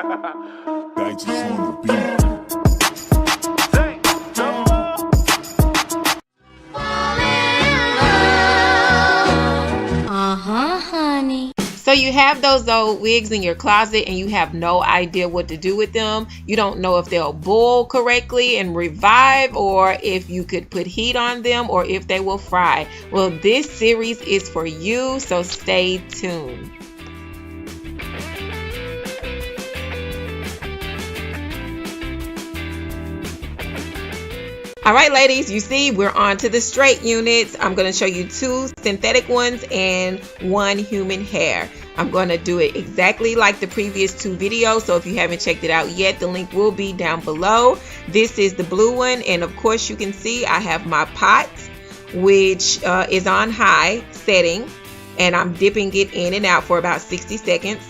Guys, it's on the beat. Honey. So you have those old wigs in your closet and you have no idea what to do with them. You don't know if they'll boil correctly and revive, or if you could put heat on them, or if they will fry. Well, this series is for you, so stay tuned. All right, ladies, you see we're on to the straight units. I'm going to show you 2 synthetic ones and 1 human hair. I'm going to do it exactly like the previous 2 videos. So if you haven't checked it out yet, the link will be down below. This is the blue one. And of course, you can see I have my pot, which is on high setting. And I'm dipping it in and out for about 60 seconds.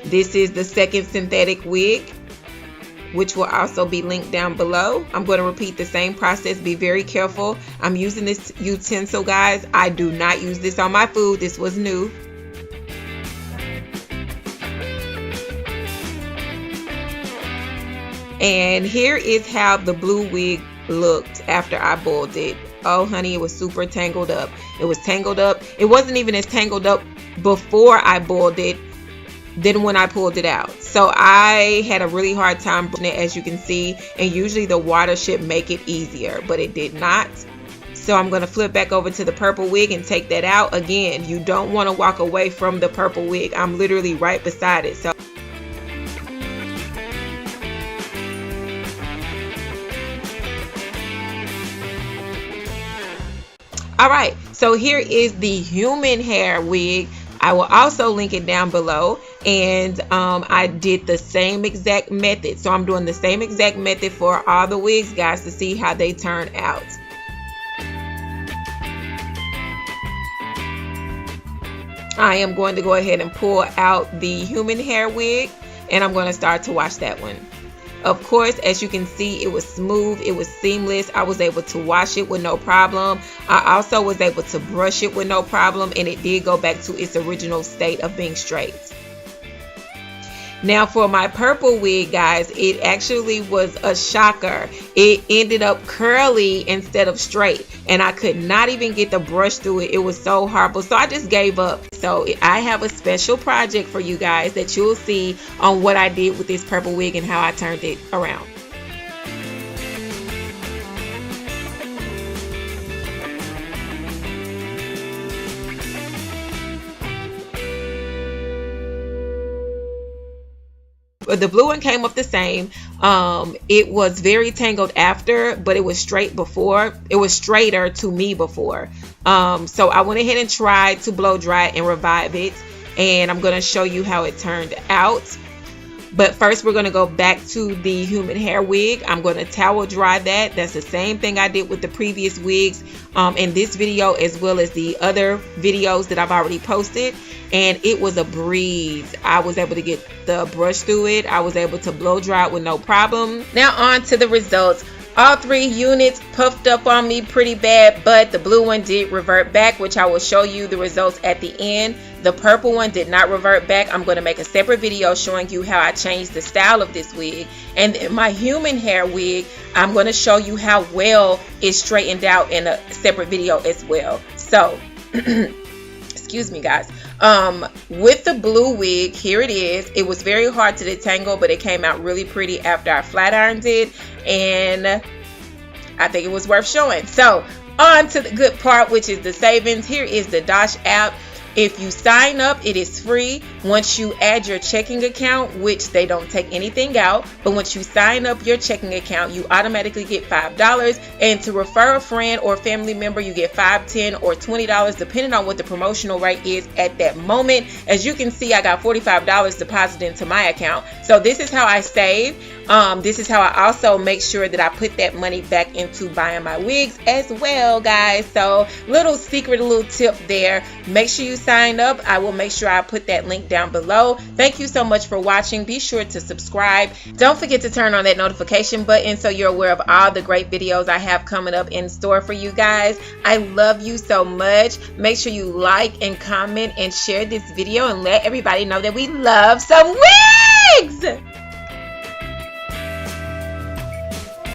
This is the second synthetic wig, which will also be linked down below. I'm going to repeat the same process. Be very careful. I'm using this utensil, guys. I do not use this on my food. This was new. And here is how the blue wig looked after I boiled it. Oh, honey, it was super tangled up. It was tangled up. It wasn't even as tangled up before I boiled it than when I pulled it out. So I had a really hard time putting it, as you can see, and usually the water should make it easier, but it did not. So I'm going to flip back over to the purple wig and take that out. Again, you don't want to walk away from the purple wig. I'm literally right beside it. So all right, so here is the human hair wig. I will also link it down below, and I did the same exact method. So I'm doing the same exact method for all the wigs, guys, to see how they turn out. I am going to go ahead and pull out the human hair wig, and I'm going to start to wash that one. Of course, as you can see, it was smooth, it was seamless. I was able to wash it with no problem. I also was able to brush it with no problem, and it did go back to its original state of being straight. Now for my purple wig, guys, it actually was a shocker. It ended up curly instead of straight, and I could not even get the brush through it. It was so horrible, so I just gave up. So I have a special project for you guys that you'll see on what I did with this purple wig and how I turned it around. The blue one came up the same. It was very tangled after, but it was straight before. It was straighter to me before. So I went ahead and tried to blow dry and revive it, and I'm going to show you how it turned out. But first, we're going to go back to the human hair wig. I'm going to towel dry that. That's the same thing I did with the previous wigs in this video, as well as the other videos that I've already posted. And it was a breeze. I was able to get the brush through it. I was able to blow dry it with no problem. Now on to the results. All 3 units puffed up on me pretty bad, but the blue one did revert back, which I will show you the results at the end. The purple one did not revert back. I'm going to make a separate video showing you how I changed the style of this wig. And my human hair wig, I'm going to show you how well it straightened out in a separate video as well. So, excuse me, guys. With the blue wig, here it is. It was very hard to detangle, but it came out really pretty after I flat ironed it, and I think it was worth showing. So on to the good part, which is the savings. Here is the Dosh app. If you sign up, it is free. Once you add your checking account, which they don't take anything out, but once you sign up your checking account, you automatically get $5. And to refer a friend or family member, you get $5, $10, or $20, depending on what the promotional rate is at that moment. As you can see, I got $45 deposited into my account. So this is how I save. This is how I also make sure that I put that money back into buying my wigs as well, guys. So little secret, a little tip there. Make sure you sign up. I will make sure I put that link down down below. Thank you so much for watching. Be sure to subscribe. Don't forget to turn on that notification button so you're aware of all the great videos I have coming up in store for you guys. I love you so much. Make sure you like and comment and share this video and let everybody know that we love some wigs.